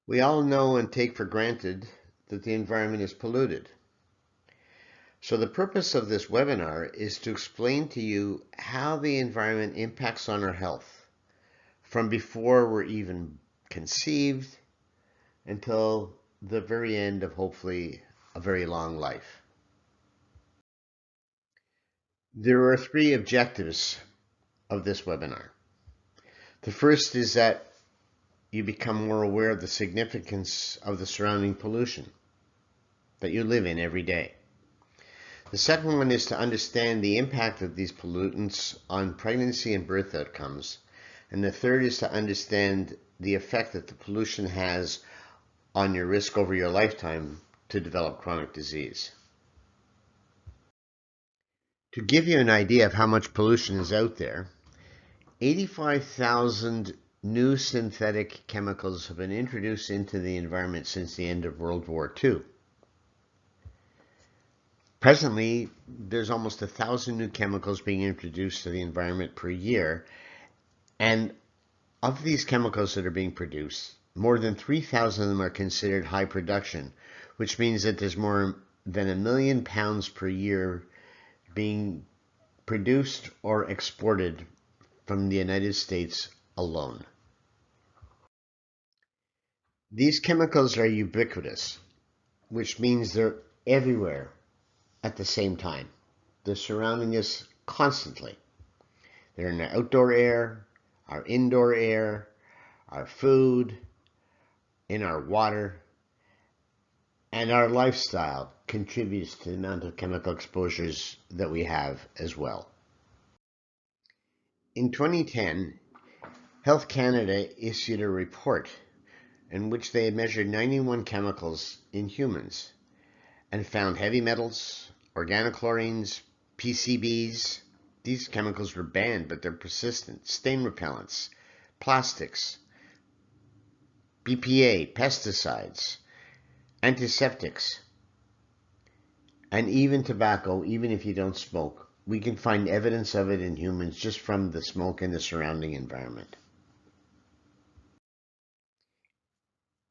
We all know and take for granted that the environment is polluted. So the purpose of this webinar is to explain to you how the environment impacts on our health from before we're even conceived until the very end of hopefully a very long life. There are three objectives of this webinar. The first is that you become more aware of the significance of the surrounding pollution that you live in every day. The second one is to understand the impact of these pollutants on pregnancy and birth outcomes. And the third is to understand the effect that the pollution has on your risk over your lifetime to develop chronic disease. To give you an idea of how much pollution is out there, 85,000 new synthetic chemicals have been introduced into the environment since the end of World War II. Presently, there's almost 1,000 new chemicals being introduced to the environment per year, and of these chemicals that are being produced, more than 3,000 of them are considered high production, which means that there's more than 1 million pounds per year being produced or exported from the United States alone. These chemicals are ubiquitous, which means they're everywhere at the same time. They're surrounding us constantly. They're in our outdoor air, our indoor air, our food, in our water, and our lifestyle contributes to the amount of chemical exposures that we have as well. In 2010, Health Canada issued a report in which they had measured 91 chemicals in humans and found heavy metals, organochlorines, PCBs. These chemicals were banned, but they're persistent. Stain repellents, plastics, BPA, pesticides, antiseptics, and even tobacco, even if you don't smoke. We can find evidence of it in humans just from the smoke in the surrounding environment.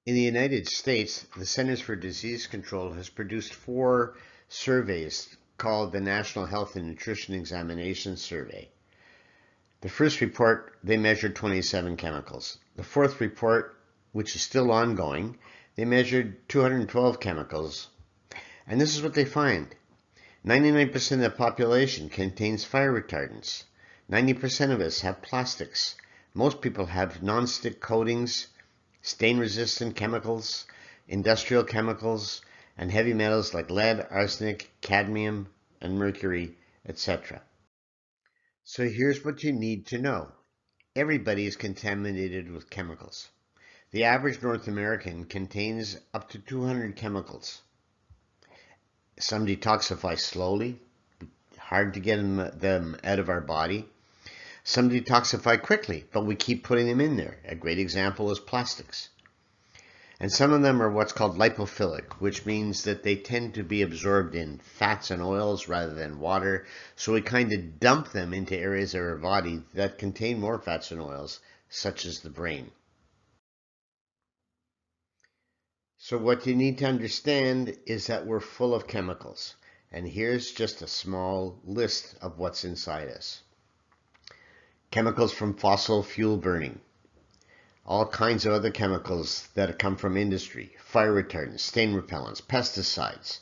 In the United States, the Centers for Disease Control has produced 4 surveys called the National Health and Nutrition Examination Survey. The first report, they measured 27 chemicals. The fourth report, which is still ongoing, they measured 212 chemicals. And this is what they find. 99% of the population contains fire retardants. 90% of us have plastics. Most people have non-stick coatings, stain-resistant chemicals, industrial chemicals, and heavy metals like lead, arsenic, cadmium, and mercury, etc. So here's what you need to know. Everybody is contaminated with chemicals. The average North American contains up to 200 chemicals. Some detoxify slowly, hard to get them out of our body. Some detoxify quickly, but we keep putting them in there. A great example is plastics. And some of them are what's called lipophilic, which means that they tend to be absorbed in fats and oils rather than water. So we kind of dump them into areas of our body that contain more fats and oils, such as the brain. So what you need to understand is that we're full of chemicals. And here's just a small list of what's inside us. Chemicals from fossil fuel burning, all kinds of other chemicals that come from industry, fire retardants, stain repellents, pesticides,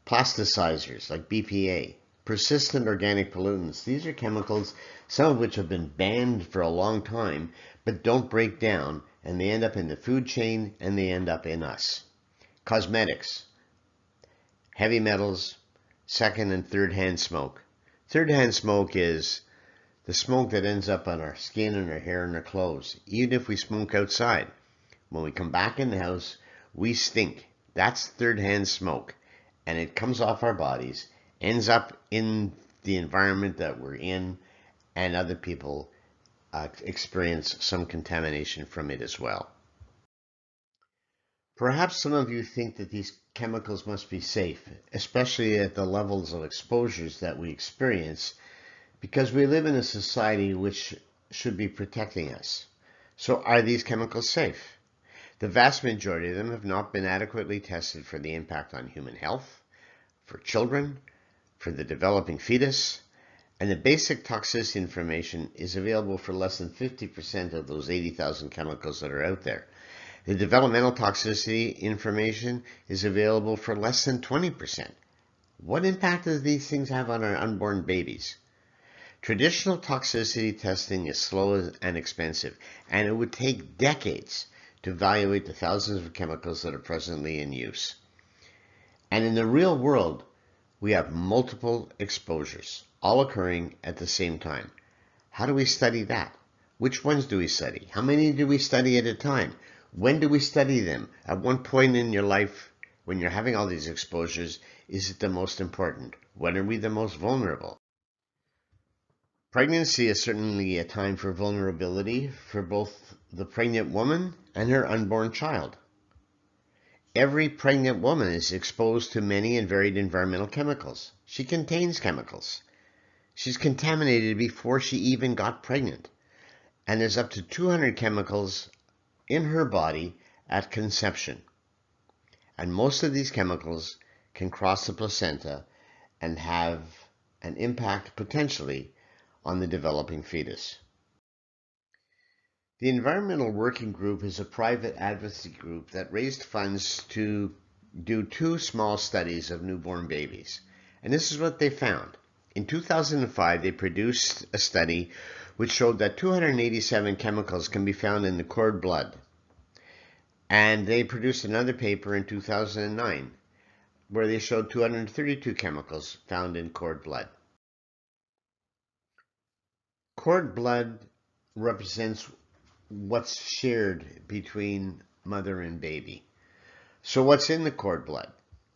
plasticizers like BPA, persistent organic pollutants. These are chemicals, some of which have been banned for a long time, but don't break down, and they end up in the food chain and they end up in us. Cosmetics, heavy metals, second and third hand smoke. Third hand smoke is the smoke that ends up on our skin and our hair and our clothes. Even if we smoke outside, when we come back in the house, we stink. That's third-hand smoke, and it comes off our bodies, ends up in the environment that we're in, and other people experience some contamination from it as well. Perhaps some of you think that these chemicals must be safe, especially at the levels of exposures that we experience, because we live in a society which should be protecting us. So are these chemicals safe? The vast majority of them have not been adequately tested for the impact on human health, for children, for the developing fetus, and the basic toxicity information is available for less than 50% of those 80,000 chemicals that are out there. The developmental toxicity information is available for less than 20%. What impact do these things have on our unborn babies? Traditional toxicity testing is slow and expensive, and it would take decades to evaluate the thousands of chemicals that are presently in use. And in the real world, we have multiple exposures, all occurring at the same time. How do we study that? Which ones do we study? How many do we study at a time? When do we study them? At what point in your life, when you're having all these exposures, is it the most important? When are we the most vulnerable? Pregnancy is certainly a time for vulnerability for both the pregnant woman and her unborn child. Every pregnant woman is exposed to many and varied environmental chemicals. She contains chemicals. She's contaminated before she even got pregnant. And there's up to 200 chemicals in her body at conception. And most of these chemicals can cross the placenta and have an impact potentially on the developing fetus. The Environmental Working Group is a private advocacy group that raised funds to do 2 small studies of newborn babies. And this is what they found. In 2005, they produced a study which showed that 287 chemicals can be found in the cord blood. And they produced another paper in 2009 where they showed 232 chemicals found in cord blood. Cord blood represents what's shared between mother and baby. So what's in the cord blood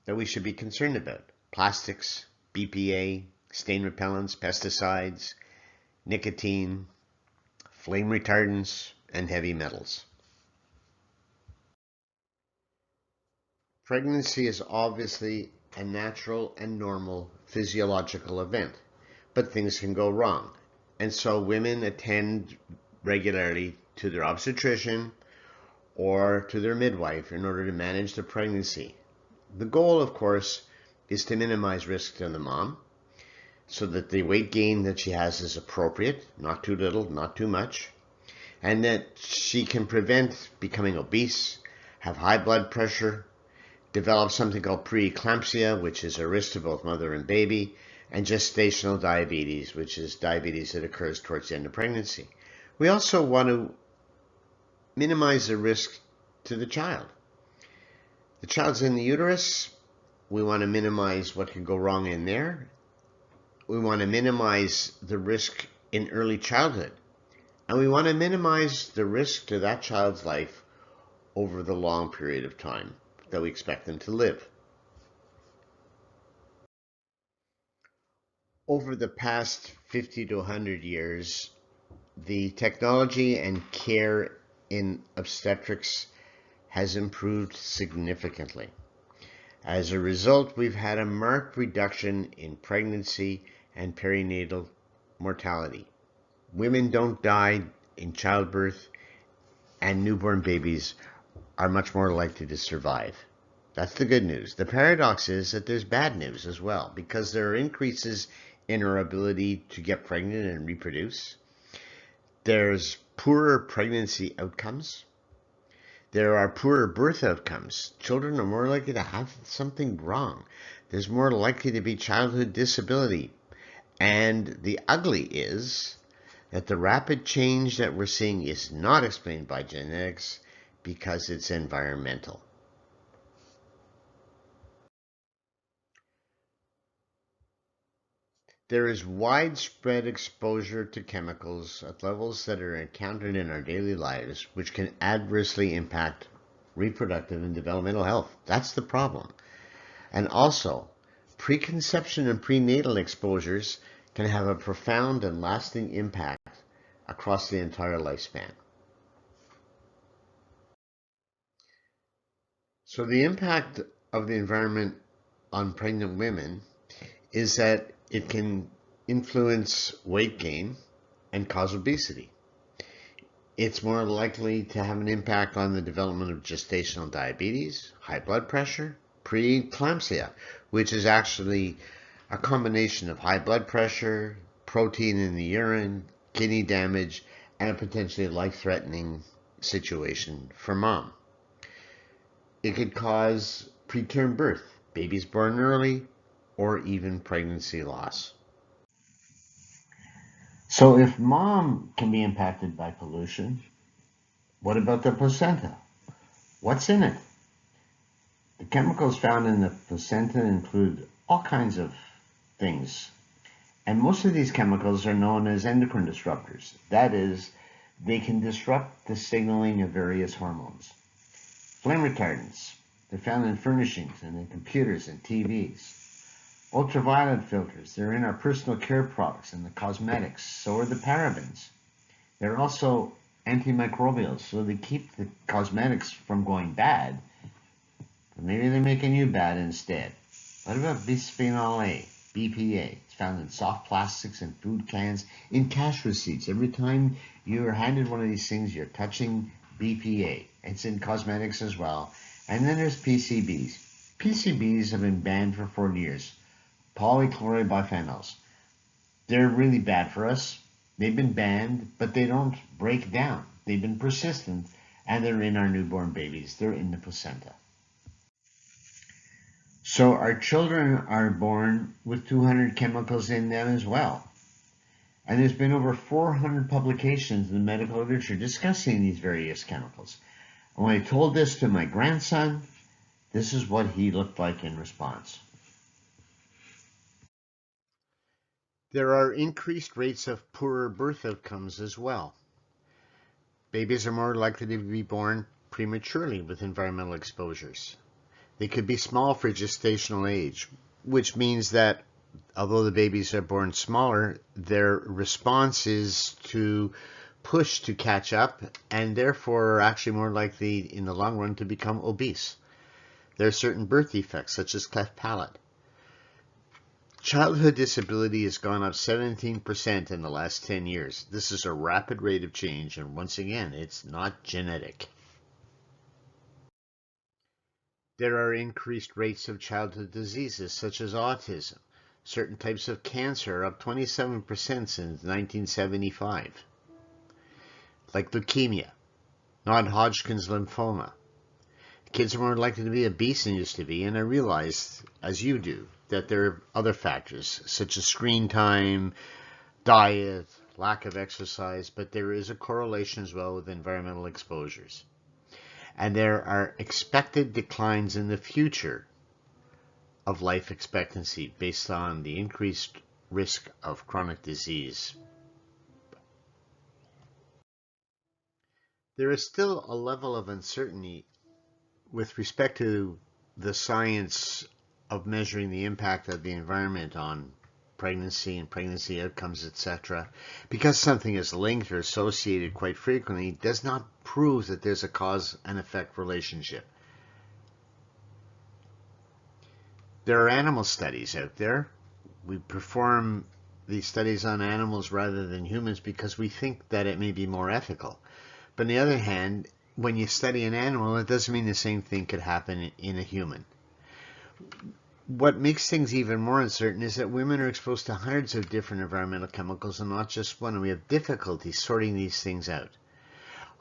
that we should be concerned about? Plastics, BPA, stain repellents, pesticides, nicotine, flame retardants, and heavy metals. Pregnancy is obviously a natural and normal physiological event, but things can go wrong. And so women attend regularly to their obstetrician or to their midwife in order to manage the pregnancy. The goal, of course, is to minimize risk to the mom so that the weight gain that she has is appropriate, not too little, not too much, and that she can prevent becoming obese, have high blood pressure, develop something called preeclampsia, which is a risk to both mother and baby, and gestational diabetes, which is diabetes that occurs towards the end of pregnancy. We also want to minimize the risk to the child. The child's in the uterus. We want to minimize what can go wrong in there. We want to minimize the risk in early childhood. And we want to minimize the risk to that child's life over the long period of time that we expect them to live. Over the past 50 to 100 years, the technology and care in obstetrics has improved significantly. As a result, we've had a marked reduction in pregnancy and perinatal mortality. Women don't die in childbirth, and newborn babies are much more likely to survive. That's the good news. The paradox is that there's bad news as well, because there are increases in our ability to get pregnant and reproduce. There's poorer pregnancy outcomes. There are poorer birth outcomes. Children are more likely to have something wrong. There's more likely to be childhood disability. And the ugly is that the rapid change that we're seeing is not explained by genetics because it's environmental. There is widespread exposure to chemicals at levels that are encountered in our daily lives, which can adversely impact reproductive and developmental health. That's the problem. And also, preconception and prenatal exposures can have a profound and lasting impact across the entire lifespan. So the impact of the environment on pregnant women is that it can influence weight gain and cause obesity. It's more likely to have an impact on the development of gestational diabetes, high blood pressure, preeclampsia, which is actually a combination of high blood pressure, protein in the urine, kidney damage, and a potentially life-threatening situation for mom. It could cause preterm birth, babies born early, or even pregnancy loss. So if mom can be impacted by pollution, what about the placenta? What's in it? The chemicals found in the placenta include all kinds of things. And most of these chemicals are known as endocrine disruptors. That is, they can disrupt the signaling of various hormones. Flame retardants, they're found in furnishings and in computers and TVs. Ultraviolet filters, they're in our personal care products and the cosmetics. So are the parabens. They're also antimicrobials, so they keep the cosmetics from going bad, but maybe they're making you bad instead. What about bisphenol A, BPA? It's found in soft plastics and food cans, in cash receipts. Every time you're handed one of these things, you're touching BPA. It's in cosmetics as well. And then there's PCBs. PCBs have been banned for 40 years. Polychlorobiphenyls. They're really bad for us. They've been banned, but they don't break down. They've been persistent, and they're in our newborn babies. They're in the placenta. So our children are born with 200 chemicals in them as well. And there's been over 400 publications in the medical literature discussing these various chemicals. And when I told this to my grandson, this is what he looked like in response. There are increased rates of poorer birth outcomes as well. Babies are more likely to be born prematurely with environmental exposures. They could be small for gestational age, which means that although the babies are born smaller, their response is to push to catch up and therefore are actually more likely in the long run to become obese. There are certain birth defects such as cleft palate. Childhood disability has gone up 17% in the last 10 years. This is a rapid rate of change, and once again, it's not genetic. There are increased rates of childhood diseases such as autism. Certain types of cancer are up 27% since 1975, like leukemia, non-Hodgkin's lymphoma. Kids are more likely to be obese than used to be, and I realize, as you do, that there are other factors such as screen time, diet, lack of exercise, but there is a correlation as well with environmental exposures. And there are expected declines in the future of life expectancy based on the increased risk of chronic disease. There is still a level of uncertainty with respect to the science of measuring the impact of the environment on pregnancy and pregnancy outcomes, etc. Because something is linked or associated quite frequently does not prove that there's a cause and effect relationship. There are animal studies out there. We perform these studies on animals rather than humans because we think that it may be more ethical. But on the other hand, when you study an animal, it doesn't mean the same thing could happen in a human. What makes things even more uncertain is that women are exposed to hundreds of different environmental chemicals and not just one, and we have difficulty sorting these things out.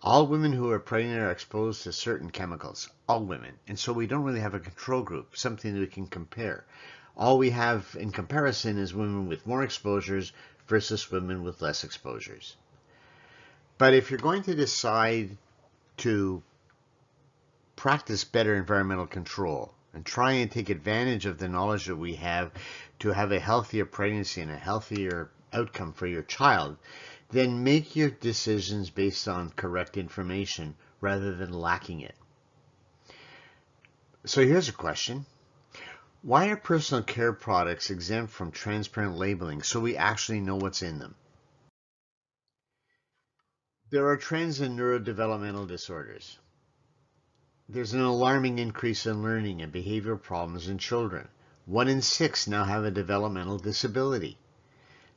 All women who are pregnant are exposed to certain chemicals, all women, and so we don't really have a control group, something that we can compare. All we have in comparison is women with more exposures versus women with less exposures. But if you're going to decide to practice better environmental control and try and take advantage of the knowledge that we have to have a healthier pregnancy and a healthier outcome for your child, then make your decisions based on correct information rather than lacking it. So here's a question. Why are personal care products exempt from transparent labeling so we actually know what's in them? There are trends in neurodevelopmental disorders. There's an alarming increase in learning and behavioral problems in children. 1 in 6 now have a developmental disability.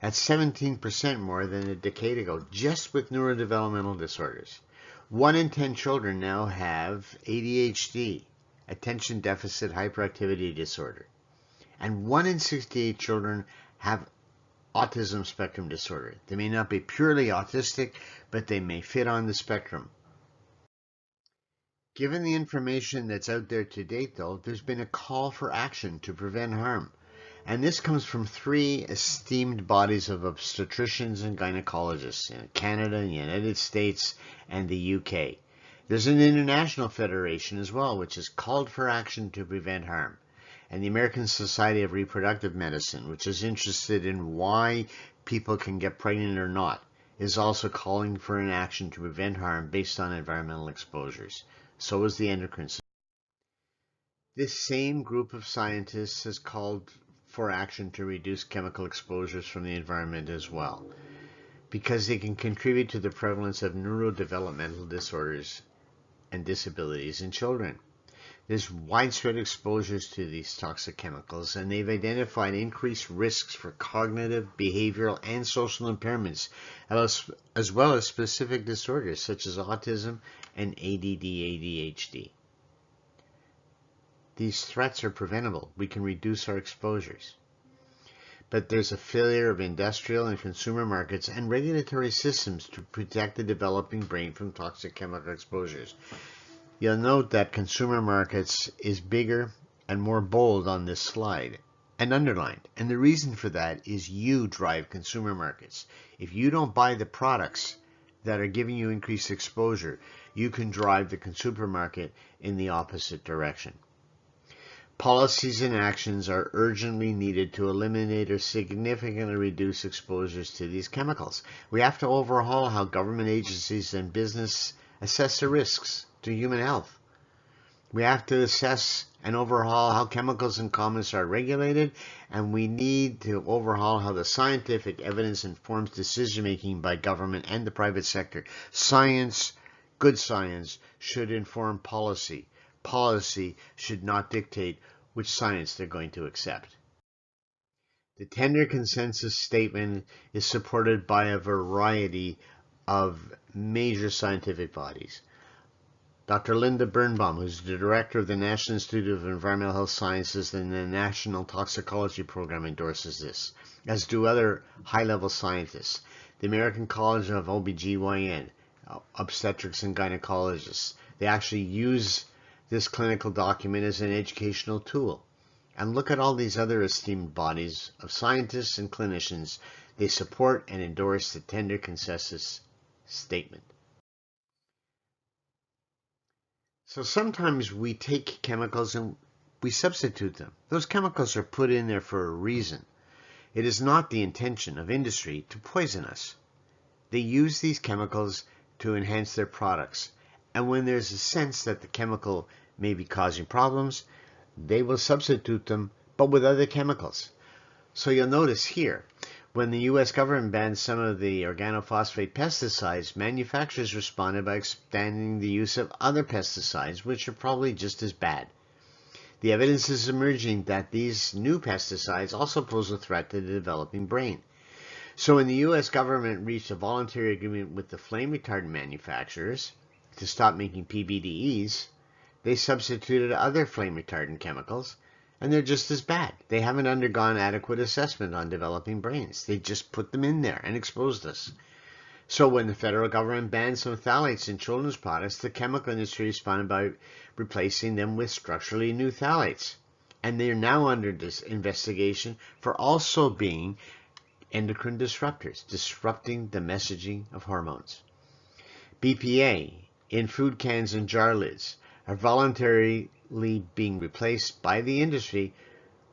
That's 17% more than a decade ago, just with neurodevelopmental disorders. 1 in 10 children now have ADHD, attention deficit hyperactivity disorder, and 1 in 68 children have autism spectrum disorder. They may not be purely autistic, but they may fit on the spectrum. Given the information that's out there to date, though, there's been a call for action to prevent harm. And this comes from 3 esteemed bodies of obstetricians and gynecologists in Canada, the United States, and the UK. There's an international federation as well, which has called for action to prevent harm. And the American Society of Reproductive Medicine, which is interested in why people can get pregnant or not, is also calling for an action to prevent harm based on environmental exposures. So is the endocrine system. This same group of scientists has called for action to reduce chemical exposures from the environment as well, because they can contribute to the prevalence of neurodevelopmental disorders and disabilities in children. There's widespread exposures to these toxic chemicals, and they've identified increased risks for cognitive, behavioral, and social impairments, as well as specific disorders such as autism and ADD/ADHD. These threats are preventable. We can reduce our exposures. But there's a failure of industrial and consumer markets and regulatory systems to protect the developing brain from toxic chemical exposures. You'll note that consumer markets is bigger and more bold on this slide and underlined. And the reason for that is you drive consumer markets. If you don't buy the products that are giving you increased exposure, you can drive the consumer market in the opposite direction. Policies and actions are urgently needed to eliminate or significantly reduce exposures to these chemicals. We have to overhaul how government agencies and business assess the risks to human health. We have to assess and overhaul how chemicals and commerce are regulated, and we need to overhaul how the scientific evidence informs decision-making by government and the private sector. Science, good science, should inform policy. Policy should not dictate which science they're going to accept. The tender consensus statement is supported by a variety of major scientific bodies. Dr. Linda Birnbaum, who's the director of the National Institute of Environmental Health Sciences and the National Toxicology Program, endorses this, as do other high-level scientists. The American College of OBGYN, obstetrics and gynecologists, they actually use this clinical document as an educational tool. And look at all these other esteemed bodies of scientists and clinicians. They support and endorse the tender consensus statement. So sometimes we take chemicals and we substitute them. Those chemicals are put in there for a reason. It is not the intention of industry to poison us. They use these chemicals to enhance their products. And when there's a sense that the chemical may be causing problems, they will substitute them, but with other chemicals. So you'll notice here, when the U.S. government banned some of the organophosphate pesticides, manufacturers responded by expanding the use of other pesticides, which are probably just as bad. The evidence is emerging that these new pesticides also pose a threat to the developing brain. So when the U.S. government reached a voluntary agreement with the flame retardant manufacturers to stop making PBDEs, they substituted other flame retardant chemicals, and they're just as bad. They haven't undergone adequate assessment on developing brains. They just put them in there and exposed us. So when the federal government banned some phthalates in children's products, the chemical industry responded by replacing them with structurally new phthalates. And they're now under this investigation for also being endocrine disruptors, disrupting the messaging of hormones. BPA in food cans and jar lids are voluntarily being replaced by the industry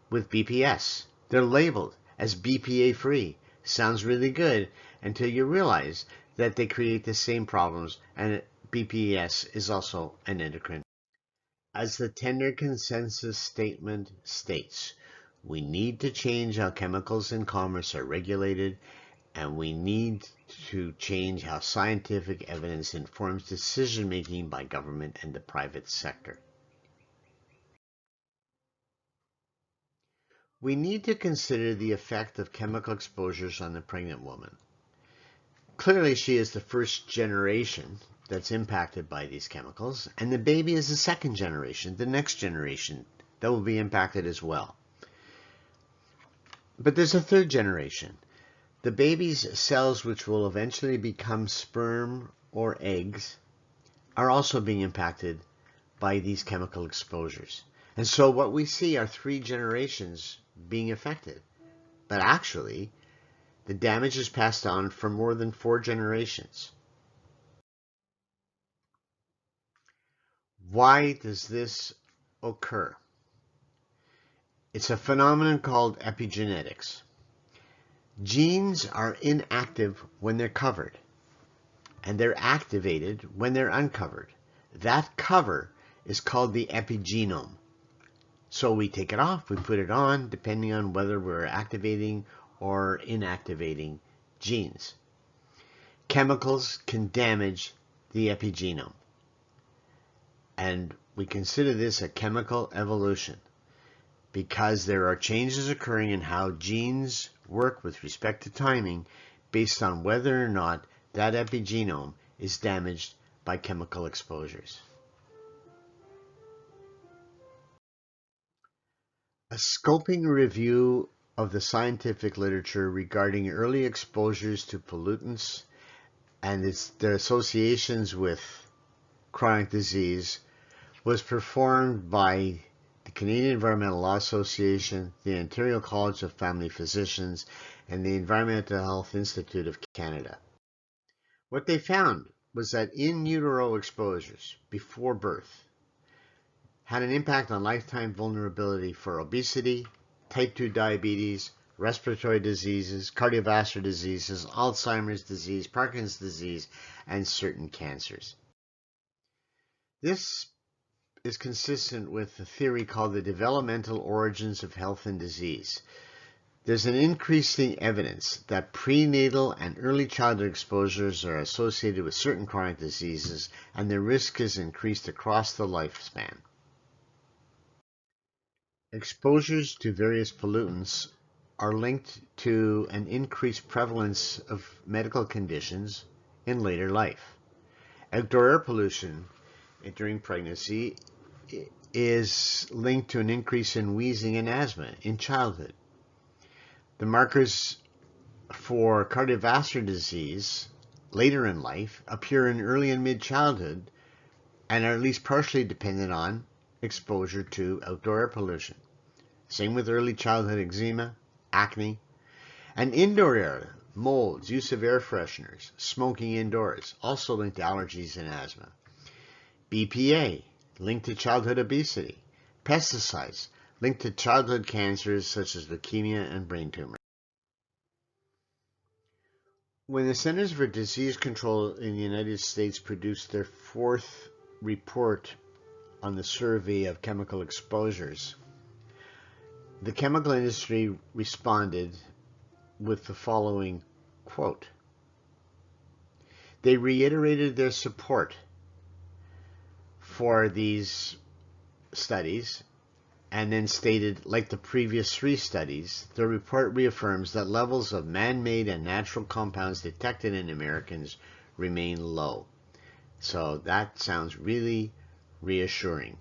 with BPS. They're labeled as BPA-free. Sounds really good until you realize that they create the same problems, and BPS is also an endocrine. As the tender consensus statement states, we need to change how chemicals in commerce are regulated, and we need to change how scientific evidence informs decision-making by government and the private sector. we need to consider the effect of chemical exposures on the pregnant woman. Clearly, she is the first generation that's impacted by these chemicals, and the baby is the second generation, the next generation, that will be impacted as well. But there's a third generation. The baby's cells, which will eventually become sperm or eggs, are also being impacted by these chemical exposures. And so what we see are 3 generations being affected. But actually, the damage is passed on for more than 4 generations. Why does this occur? It's a phenomenon called epigenetics. Genes are inactive when they're covered, and they're activated when they're uncovered. That cover is called the epigenome. So we take it off, we put it on, depending on whether we're activating or inactivating genes. Chemicals can damage the epigenome, and we consider this a chemical evolution because there are changes occurring in how genes work with respect to timing based on whether or not that epigenome is damaged by chemical exposures. A scoping review of the scientific literature regarding early exposures to pollutants and their associations with chronic disease was performed by the Canadian Environmental Law Association, the Ontario College of Family Physicians, and the Environmental Health Institute of Canada. What they found was that in utero exposures before birth had an impact on lifetime vulnerability for obesity, type 2 diabetes, respiratory diseases, cardiovascular diseases, Alzheimer's disease, Parkinson's disease, and certain cancers. This is consistent with the theory called the developmental origins of health and disease. There's an increasing evidence that prenatal and early childhood exposures are associated with certain chronic diseases, and the risk is increased across the lifespan. Exposures to various pollutants are linked to an increased prevalence of medical conditions in later life. Outdoor air pollution during pregnancy is linked to an increase in wheezing and asthma in childhood. The markers for cardiovascular disease later in life appear in early and mid-childhood and are at least partially dependent on exposure to outdoor air pollution. Same with early childhood eczema, acne, and indoor air, molds, use of air fresheners, smoking indoors, also linked to allergies and asthma. BPA, linked to childhood obesity. Pesticides, linked to childhood cancers such as leukemia and brain tumors. When the Centers for Disease Control in the United States produced their 4th report on the survey of chemical exposures, the chemical industry responded with the following quote. They reiterated their support for these studies and then stated, like the previous 3 studies, the report reaffirms that levels of man-made and natural compounds detected in Americans remain low. So that sounds really reassuring.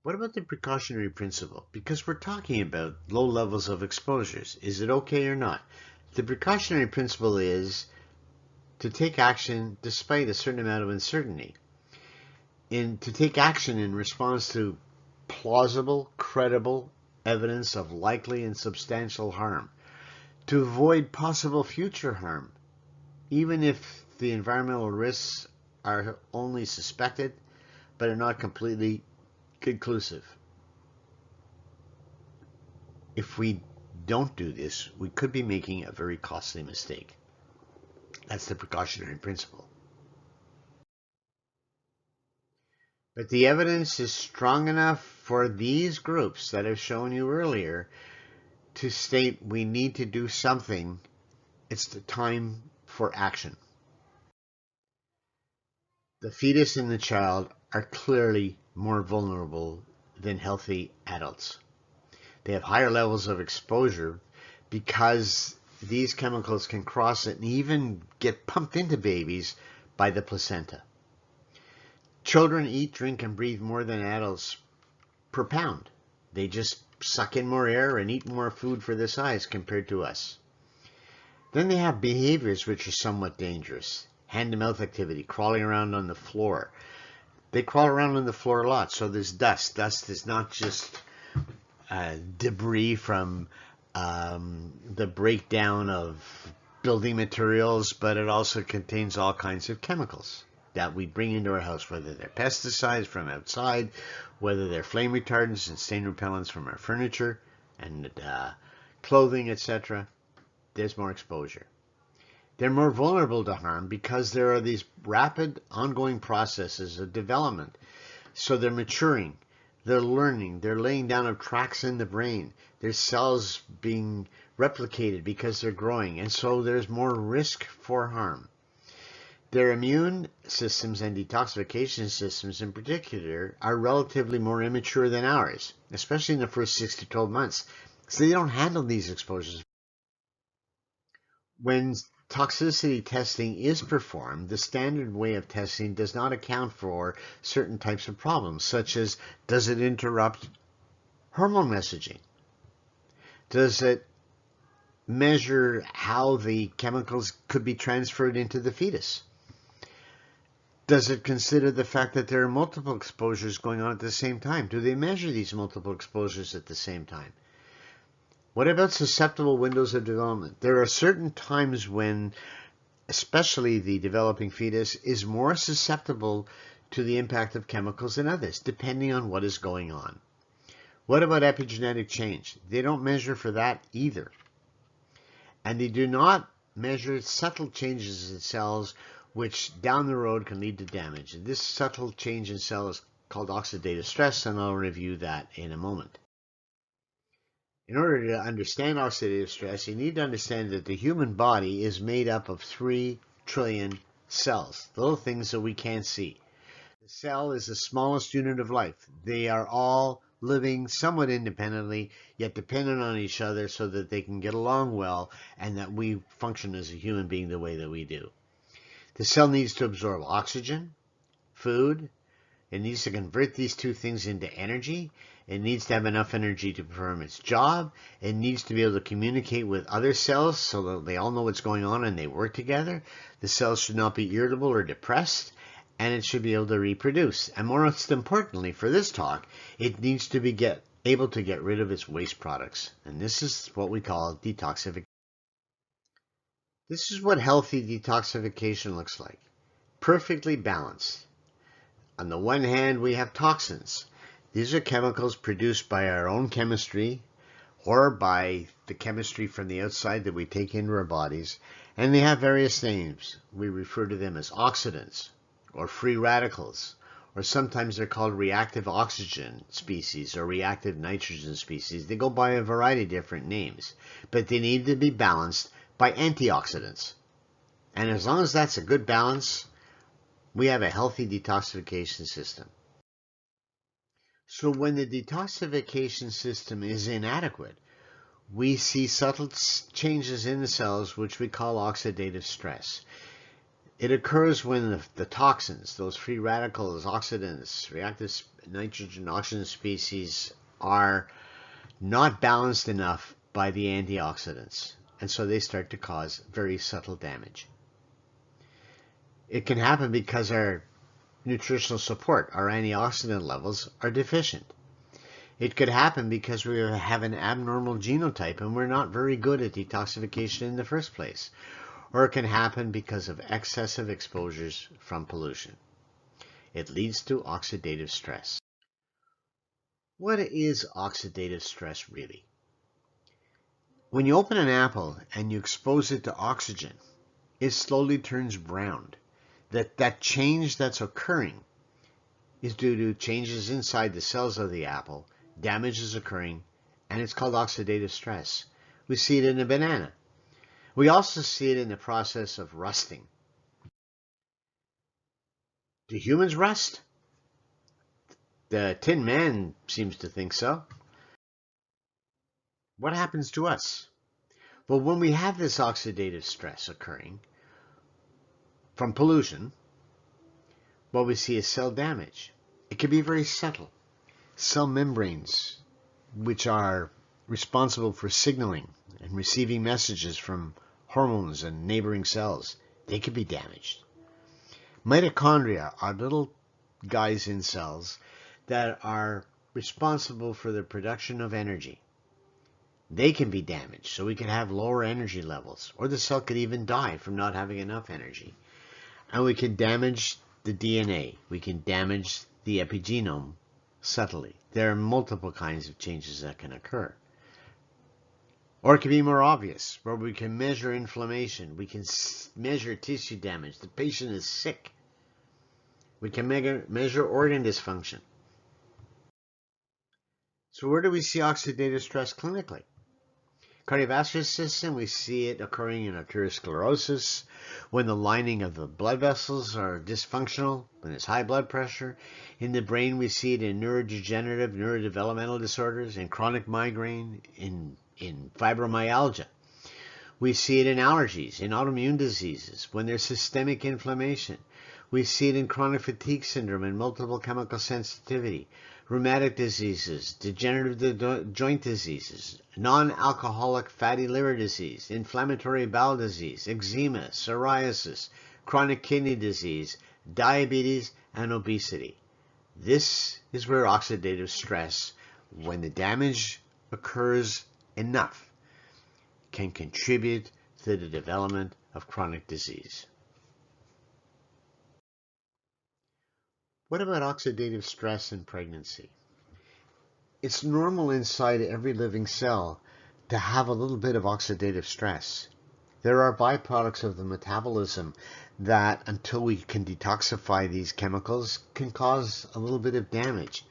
What about the precautionary principle? Because we're talking about low levels of exposures. Is it okay or not? The precautionary principle is to take action despite a certain amount of uncertainty. To take action in response to plausible, credible evidence of likely and substantial harm. To avoid possible future harm, even if the environmental risks are only suspected, but are not completely conclusive. If we don't do this, we could be making a very costly mistake. That's the precautionary principle. But the evidence is strong enough for these groups that I've shown you earlier to state we need to do something. It's the time for action. The fetus and the child are clearly more vulnerable than healthy adults. They have higher levels of exposure because these chemicals can cross it and even get pumped into babies by the placenta. Children eat, drink, and breathe more than adults per pound. They just suck in more air and eat more food for their size compared to us. Then they have behaviors which are somewhat dangerous. Hand-to-mouth activity, crawling around on the floor. They crawl around on the floor a lot, so there's dust. Dust is not just debris from the breakdown of building materials, but it also contains all kinds of chemicals that we bring into our house, whether they're pesticides from outside, whether they're flame retardants and stain repellents from our furniture and clothing, etc. There's more exposure. They're more vulnerable to harm because there are these rapid ongoing processes of development. So they're maturing, they're learning, they're laying down of tracks in the brain. There's cells being replicated because they're growing, and so there's more risk for harm. Their immune systems and detoxification systems in particular are relatively more immature than ours, especially in the first 6 to 12 months. So they don't handle these exposures. When toxicity testing is performed, the standard way of testing does not account for certain types of problems, such as, does it interrupt hormone messaging? Does it measure how the chemicals could be transferred into the fetus? Does it consider the fact that there are multiple exposures going on at the same time? Do they measure these multiple exposures at the same time? What about susceptible windows of development? There are certain times when, especially the developing fetus, is more susceptible to the impact of chemicals than others, depending on what is going on. What about epigenetic change? They don't measure for that either. And they do not measure subtle changes in cells which down the road can lead to damage. And this subtle change in cells is called oxidative stress, and I'll review that in a moment. In order to understand oxidative stress, you need to understand that the human body is made up of 3 trillion cells, little things that we can't see. The cell is the smallest unit of life. They are all living somewhat independently, yet dependent on each other so that they can get along well and that we function as a human being the way that we do. The cell needs to absorb oxygen, food. It needs to convert these 2 things into energy. It needs to have enough energy to perform its job. It needs to be able to communicate with other cells so that they all know what's going on and they work together. The cells should not be irritable or depressed, and it should be able to reproduce. And most importantly for this talk, it needs to be able to get rid of its waste products. And this is what we call detoxification. This is what healthy detoxification looks like. Perfectly balanced. On the one hand, we have toxins. These are chemicals produced by our own chemistry or by the chemistry from the outside that we take into our bodies, and they have various names. We refer to them as oxidants or free radicals, or sometimes they're called reactive oxygen species or reactive nitrogen species. They go by a variety of different names, but they need to be balanced by antioxidants. And as long as that's a good balance, we have a healthy detoxification system. So when the detoxification system is inadequate, we see subtle changes in the cells which we call oxidative stress. It occurs when the toxins, those free radicals, oxidants, reactive nitrogen oxygen species, are not balanced enough by the antioxidants, and so they start to cause very subtle damage. It can happen because our nutritional support, our antioxidant levels, are deficient. It could happen because we have an abnormal genotype and we're not very good at detoxification in the first place. Or it can happen because of excessive exposures from pollution. It leads to oxidative stress. What is oxidative stress really? When you open an apple and you expose it to oxygen, it slowly turns brown. That change that's occurring is due to changes inside the cells of the apple, damage is occurring, and it's called oxidative stress. We see it in a banana. We also see it in the process of rusting. Do humans rust? The Tin Man seems to think so. What happens to us? Well, when we have this oxidative stress occurring from pollution, what we see is cell damage. It can be very subtle. Cell membranes, which are responsible for signaling and receiving messages from hormones and neighboring cells, they can be damaged. Mitochondria are little guys in cells that are responsible for the production of energy. They can be damaged, so we can have lower energy levels, or the cell could even die from not having enough energy. And we can damage the DNA. We can damage the epigenome subtly. There are multiple kinds of changes that can occur. Or it can be more obvious, where we can measure inflammation. We can measure tissue damage. The patient is sick. We can measure organ dysfunction. So where do we see oxidative stress clinically? Cardiovascular system, we see it occurring in arteriosclerosis, when the lining of the blood vessels are dysfunctional, when there's high blood pressure. In the brain, we see it in neurodegenerative, neurodevelopmental disorders, in chronic migraine, in fibromyalgia. We see it in allergies, in autoimmune diseases, when there's systemic inflammation. We see it in chronic fatigue syndrome and multiple chemical sensitivity, rheumatic diseases, degenerative joint diseases, non-alcoholic fatty liver disease, inflammatory bowel disease, eczema, psoriasis, chronic kidney disease, diabetes, and obesity. This is where oxidative stress, when the damage occurs enough, can contribute to the development of chronic disease. What about oxidative stress in pregnancy? It's normal inside every living cell to have a little bit of oxidative stress. There are byproducts of the metabolism that, until we can detoxify these chemicals, can cause a little bit of damage.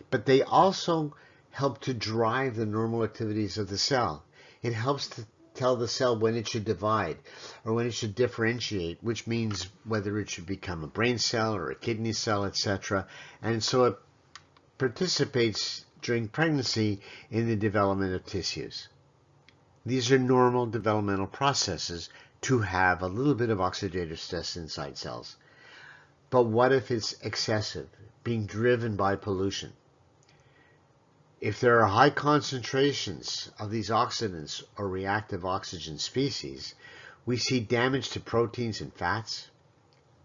But they also help to drive the normal activities of the cell. It helps to tell the cell when it should divide or when it should differentiate, which means whether it should become a brain cell or a kidney cell, etc. And so it participates during pregnancy in the development of tissues. These are normal developmental processes to have a little bit of oxidative stress inside cells. But what if it's excessive, being driven by pollution? If there are high concentrations of these oxidants or reactive oxygen species, we see damage to proteins and fats.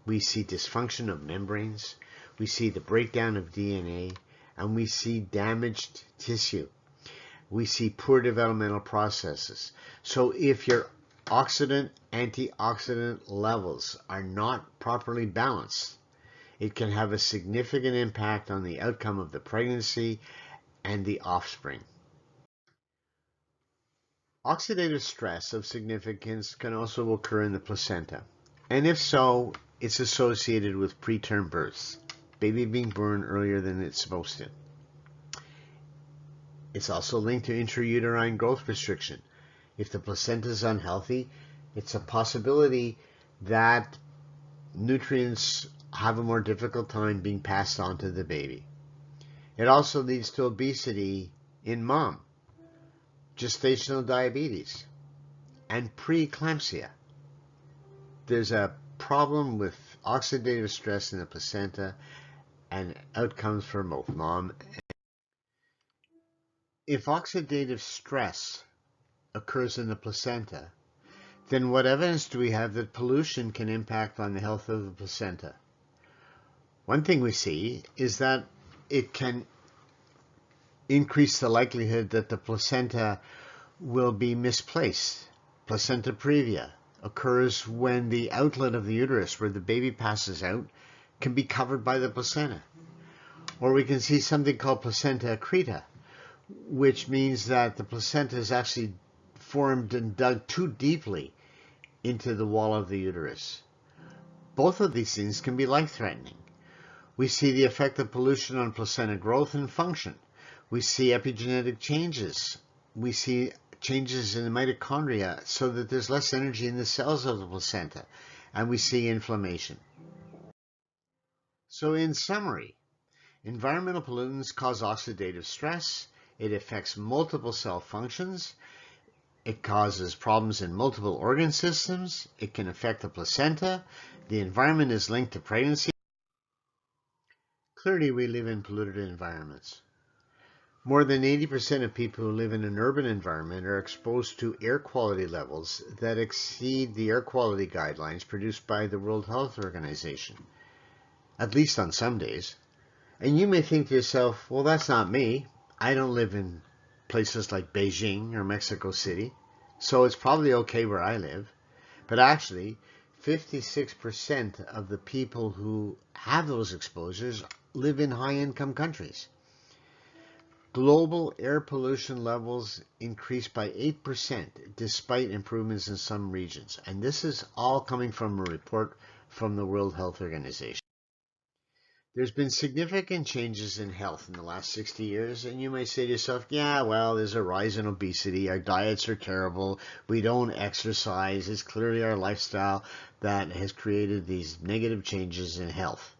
We see dysfunction of membranes. We see the breakdown of DNA, and we see damaged tissue. We see poor developmental processes. So if your oxidant, antioxidant levels are not properly balanced, it can have a significant impact on the outcome of the pregnancy and the offspring. Oxidative stress of significance can also occur in the placenta, and if so, it's associated with preterm births, baby being born earlier than it's supposed to. It's also linked to intrauterine growth restriction. If the placenta is unhealthy, it's a possibility that nutrients have a more difficult time being passed on to the baby. It also leads to obesity in mom, gestational diabetes, and preeclampsia. There's a problem with oxidative stress in the placenta and outcomes for both mom and if oxidative stress occurs in the placenta, then what evidence do we have that pollution can impact on the health of the placenta? One thing we see is that it can increase the likelihood that the placenta will be misplaced. Placenta previa occurs when the outlet of the uterus where the baby passes out can be covered by the placenta. Or we can see something called placenta accreta, which means that the placenta is actually formed and dug too deeply into the wall of the uterus. Both of these things can be life-threatening. We see the effect of pollution on placenta growth and function. We see epigenetic changes. We see changes in the mitochondria so that there's less energy in the cells of the placenta. And we see inflammation. So in summary, environmental pollutants cause oxidative stress. It affects multiple cell functions. It causes problems in multiple organ systems. It can affect the placenta. The environment is linked to pregnancy. Clearly, we live in polluted environments. More than 80% of people who live in an urban environment are exposed to air quality levels that exceed the air quality guidelines produced by the World Health Organization, at least on some days. And you may think to yourself, well, that's not me. I don't live in places like Beijing or Mexico City, so it's probably okay where I live. But actually, 56% of the people who have those exposures live in high-income countries. Global air pollution levels increased by 8% despite improvements in some regions. And this is all coming from a report from the World Health Organization. There's been significant changes in health in the last 60 years, and you may say to yourself, yeah, well, there's a rise in obesity, our diets are terrible, we don't exercise, it's clearly our lifestyle that has created these negative changes in health.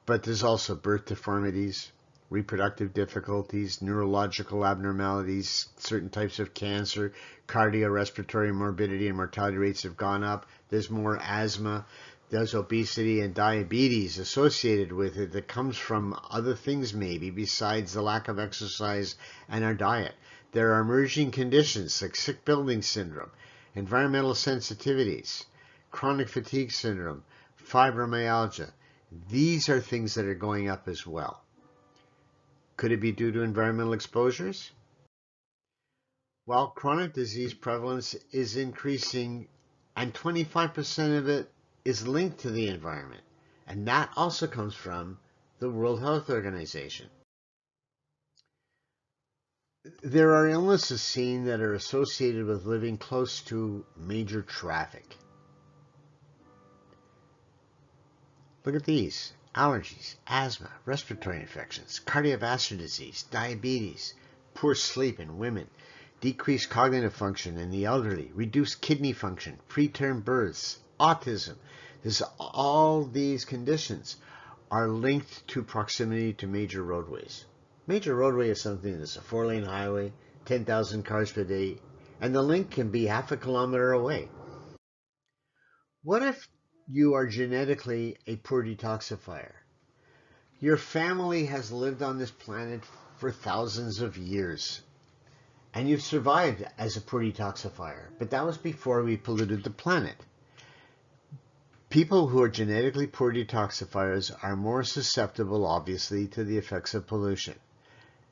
But there's also birth deformities, reproductive difficulties, neurological abnormalities, certain types of cancer, cardiorespiratory morbidity and mortality rates have gone up. There's more asthma. There's obesity and diabetes associated with it that comes from other things maybe besides the lack of exercise and our diet. There are emerging conditions like sick building syndrome, environmental sensitivities, chronic fatigue syndrome, fibromyalgia. These are things that are going up as well. Could it be due to environmental exposures? Well, chronic disease prevalence is increasing, and 25% of it is linked to the environment. And that also comes from the World Health Organization. There are illnesses seen that are associated with living close to major traffic. Look at these. Allergies, asthma, respiratory infections, cardiovascular disease, diabetes, poor sleep in women, decreased cognitive function in the elderly, reduced kidney function, preterm births, autism. All these conditions are linked to proximity to major roadways. Major roadway is something that's a 4-lane highway, 10,000 cars per day, and the link can be half a kilometer away. What if you are genetically a poor detoxifier? Your family has lived on this planet for thousands of years, and you've survived as a poor detoxifier, but that was before we polluted the planet. People who are genetically poor detoxifiers are more susceptible, obviously, to the effects of pollution.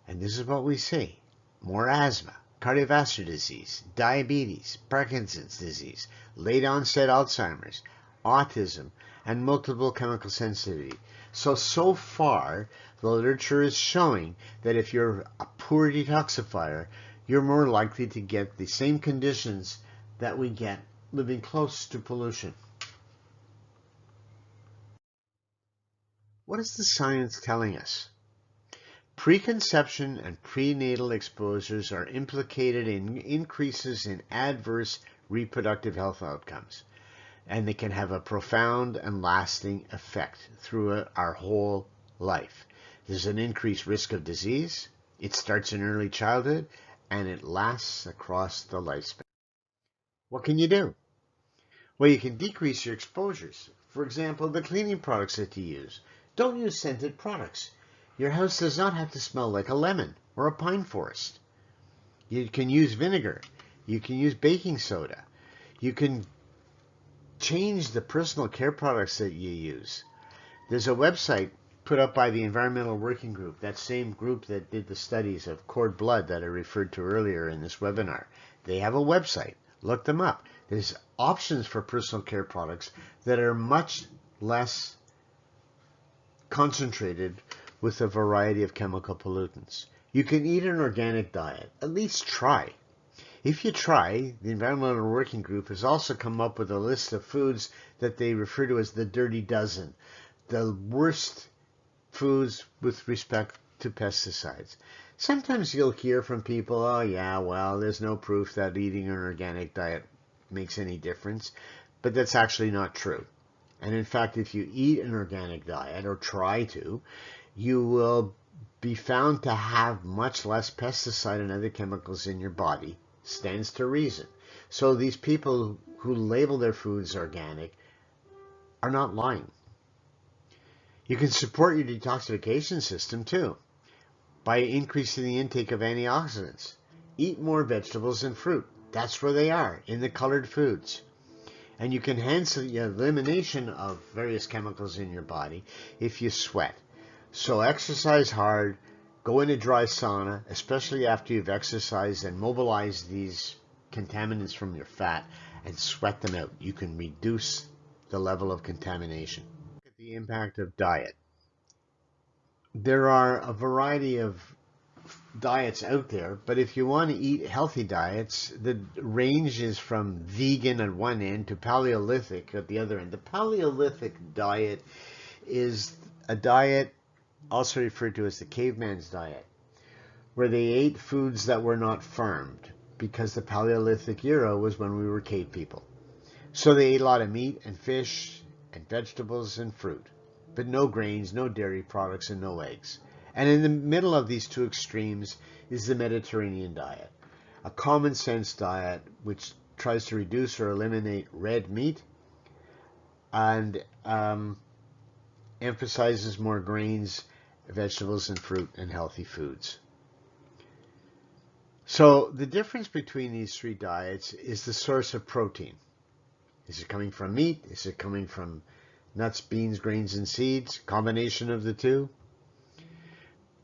And this is what we see: more asthma, cardiovascular disease, diabetes, Parkinson's disease, late onset Alzheimer's, autism, and multiple chemical sensitivity. So far, the literature is showing that if you're a poor detoxifier, you're more likely to get the same conditions that we get living close to pollution. What is the science telling us? Preconception and prenatal exposures are implicated in increases in adverse reproductive health outcomes, and they can have a profound and lasting effect throughout our whole life. There's an increased risk of disease. It starts in early childhood, and it lasts across the lifespan. What can you do? Well, you can decrease your exposures. For example, the cleaning products that you use. Don't use scented products. Your house does not have to smell like a lemon or a pine forest. You can use vinegar. You can use baking soda. You can change the personal care products that you use. There's a website put up by the Environmental Working Group, that same group that did the studies of cord blood that I referred to earlier in this webinar. They have a website. Look them up. There's options for personal care products that are much less concentrated with a variety of chemical pollutants. You can eat an organic diet. At least try. If you try, the Environmental Working Group has also come up with a list of foods that they refer to as the dirty dozen, the worst foods with respect to pesticides. Sometimes you'll hear from people, oh yeah, well, there's no proof that eating an organic diet makes any difference, but that's actually not true. And in fact, if you eat an organic diet or try to, you will be found to have much less pesticide and other chemicals in your body stands to reason. So these people who label their foods organic are not lying. You can support your detoxification system too by increasing the intake of antioxidants. Eat more vegetables and fruit. That's where they are, in the colored foods. And you can enhance the elimination of various chemicals in your body if you sweat. So exercise hard, go in a dry sauna, especially after you've exercised, and mobilize these contaminants from your fat and sweat them out. You can reduce the level of contamination. Look at the impact of diet. There are a variety of diets out there, but if you want to eat healthy diets, the range is from vegan at one end to Paleolithic at the other end. The Paleolithic diet is a diet also referred to as the caveman's diet, where they ate foods that were not farmed, because the Paleolithic era was when we were cave people. So they ate a lot of meat and fish and vegetables and fruit, but no grains, no dairy products, and no eggs. And in the middle of these two extremes is the Mediterranean diet, a common sense diet which tries to reduce or eliminate red meat and emphasizes more grains, vegetables, and fruit and healthy foods. So the difference between these three diets is the source of protein. Is it coming from meat? Is it coming from nuts, beans, grains, and seeds? Combination of the two.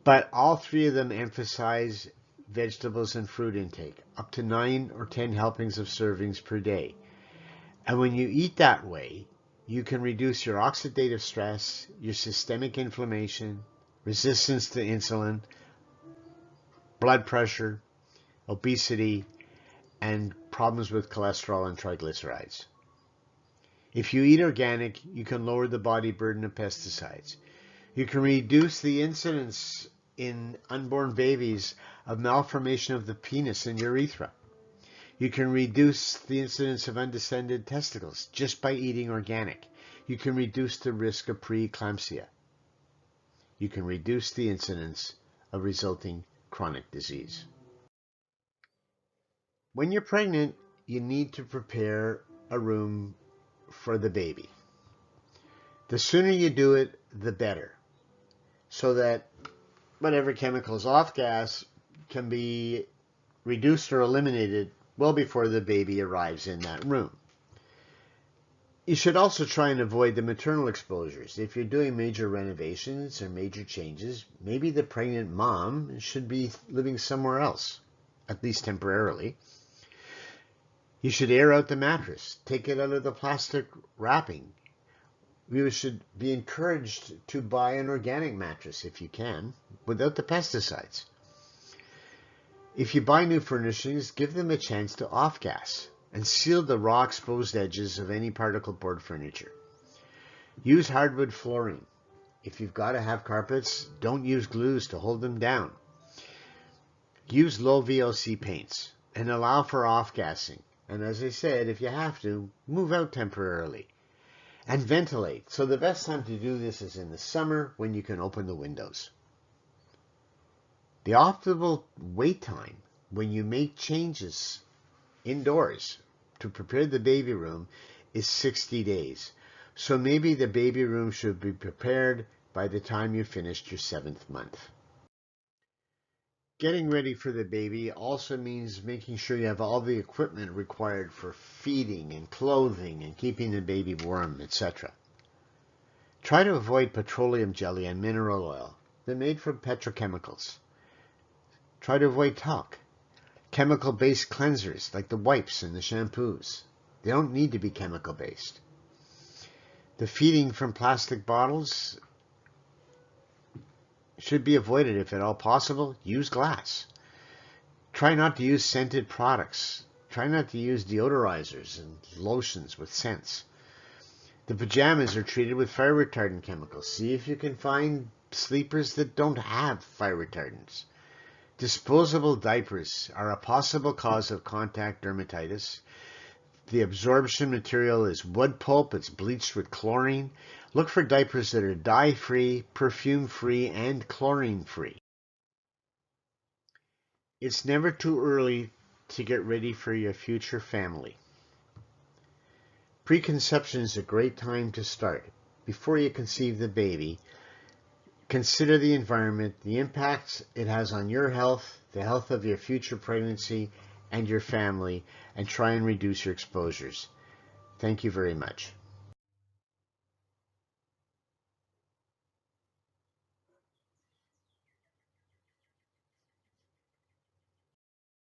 But all three of them emphasize vegetables and fruit intake, up to 9 or 10 helpings of servings per day. And when you eat that way, you can reduce your oxidative stress, your systemic inflammation, resistance to insulin, blood pressure, obesity, and problems with cholesterol and triglycerides. If you eat organic, you can lower the body burden of pesticides. You can reduce the incidence in unborn babies of malformation of the penis and urethra. You can reduce the incidence of undescended testicles just by eating organic. You can reduce the risk of preeclampsia. You can reduce the incidence of resulting chronic disease. When you're pregnant, you need to prepare a room for the baby. The sooner you do it, the better, so that whatever chemicals off gas can be reduced or eliminated well before the baby arrives in that room. You should also try and avoid the maternal exposures. If you're doing major renovations or major changes, maybe the pregnant mom should be living somewhere else, at least temporarily. You should air out the mattress, take it out of the plastic wrapping. You should be encouraged to buy an organic mattress if you can, without the pesticides. If you buy new furnishings, give them a chance to off-gas and seal the raw exposed edges of any particle board furniture. Use hardwood flooring. If you've got to have carpets, don't use glues to hold them down. Use low VOC paints and allow for off-gassing. And as I said, if you have to, move out temporarily. And ventilate. So the best time to do this is in the summer when you can open the windows. The optimal wait time when you make changes indoors to prepare the baby room is 60 days. So maybe the baby room should be prepared by the time you finished your 7th month. Getting ready for the baby also means making sure you have all the equipment required for feeding and clothing and keeping the baby warm, etc. Try to avoid petroleum jelly and mineral oil. They're made from petrochemicals. Try to avoid talc. Chemical-based cleansers like the wipes and the shampoos. They don't need to be chemical-based. The feeding from plastic bottles should be avoided if at all possible. Use glass. Try not to use scented products. Try not to use deodorizers and lotions with scents. The pajamas are treated with fire retardant chemicals. See if you can find sleepers that don't have fire retardants. Disposable diapers are a possible cause of contact dermatitis. The absorption material is wood pulp. It's bleached with chlorine. Look for diapers that are dye-free, perfume-free, and chlorine-free. It's never too early to get ready for your future family. Preconception is a great time to start. Before you conceive the baby, consider the environment, the impacts it has on your health, the health of your future pregnancy, and your family, and try and reduce your exposures. Thank you very much.